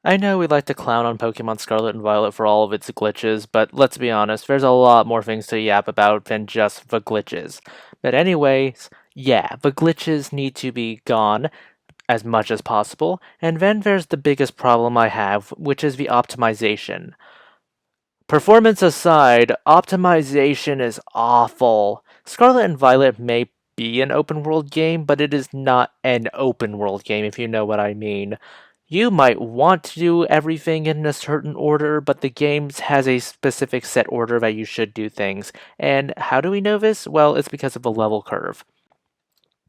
I know we like to clown on Pokemon Scarlet and Violet for all of its glitches, but let's be honest, there's a lot more things to yap about than just the glitches. But anyways, yeah, the glitches need to be gone as much as possible, and then there's the biggest problem I have, which is the optimization. Performance aside, optimization is awful. Scarlet and Violet may be an open world game, but it is not an open world game, if you know what I mean. You might want to do everything in a certain order, but the game has a specific set order that you should do things. And how do we know this? Well, it's because of the level curve.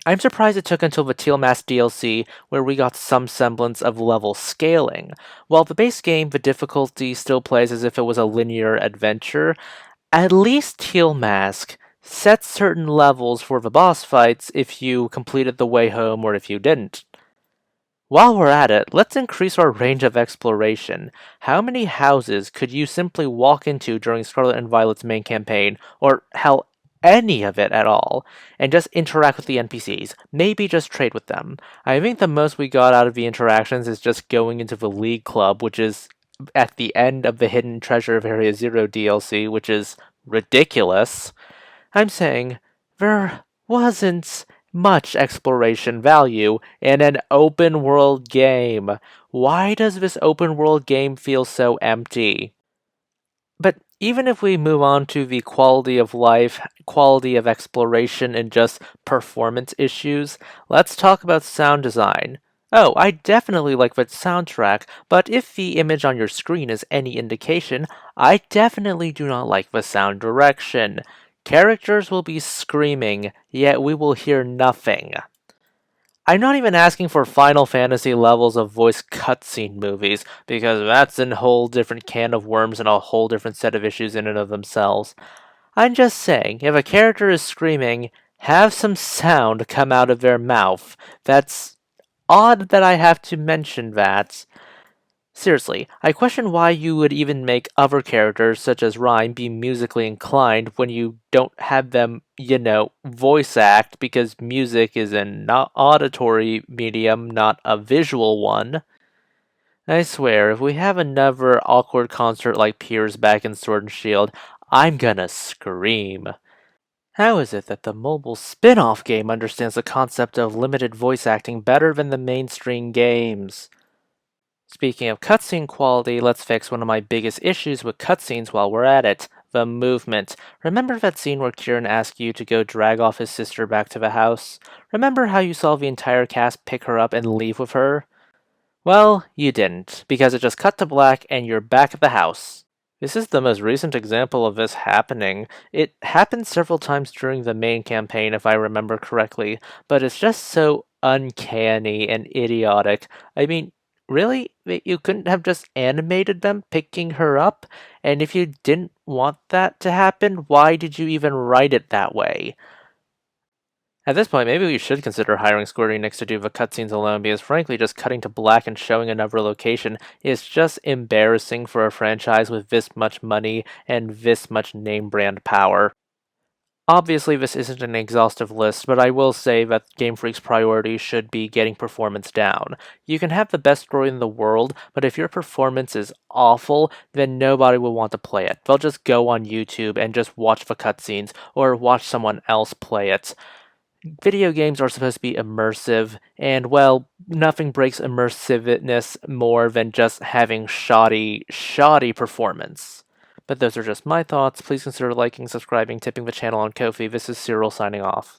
I'm surprised it took until the Teal Mask DLC where we got some semblance of level scaling. While the base game, the difficulty still plays as if it was a linear adventure, at least Teal Mask sets certain levels for the boss fights if you completed the way home or if you didn't. While we're at it, let's increase our range of exploration. How many houses could you simply walk into during Scarlet and Violet's main campaign, or hell, any of it at all, and just interact with the NPCs? Maybe just trade with them. I think the most we got out of the interactions is just going into the League Club, which is at the end of the Hidden Treasure of Area Zero DLC, which is ridiculous. I'm saying there wasn't much exploration value in an open world game. Why does this open world game feel so empty? But even if we move on to the quality of life, quality of exploration, and just performance issues, let's talk about sound design. Oh, I definitely like the soundtrack, but if the image on your screen is any indication, I definitely do not like the sound direction. Characters will be screaming, yet we will hear nothing. I'm not even asking for Final Fantasy levels of voice cutscene movies, because that's a whole different can of worms and a whole different set of issues in and of themselves. I'm just saying, if a character is screaming, have some sound come out of their mouth. That's odd that I have to mention that. Seriously, I question why you would even make other characters, such as Rhyme, be musically inclined when you don't have them, voice act, because music is an auditory medium, not a visual one. I swear, if we have another awkward concert like Piers back in Sword and Shield, I'm gonna scream. How is it that the mobile spin off game understands the concept of limited voice acting better than the mainstream games? Speaking of cutscene quality, let's fix one of my biggest issues with cutscenes while we're at it. The movement. Remember that scene where Kieran asked you to go drag off his sister back to the house? Remember how you saw the entire cast pick her up and leave with her? Well, you didn't, because it just cut to black and you're back at the house. This is the most recent example of this happening. It happened several times during the main campaign, if I remember correctly, but it's just so uncanny and idiotic. I mean, really? You couldn't have just animated them picking her up? And if you didn't want that to happen, why did you even write it that way? At this point, maybe we should consider hiring Square Enix to do the cutscenes alone, because frankly, just cutting to black and showing another location is just embarrassing for a franchise with this much money and this much name brand power. Obviously, this isn't an exhaustive list, but I will say that Game Freak's priority should be getting performance down. You can have the best story in the world, but if your performance is awful, then nobody will want to play it. They'll just go on YouTube and just watch the cutscenes, or watch someone else play it. Video games are supposed to be immersive, and well, nothing breaks immersiveness more than just having shoddy performance. But those are just my thoughts. Please consider liking, subscribing, tipping the channel on Ko-fi. This is Cyril signing off.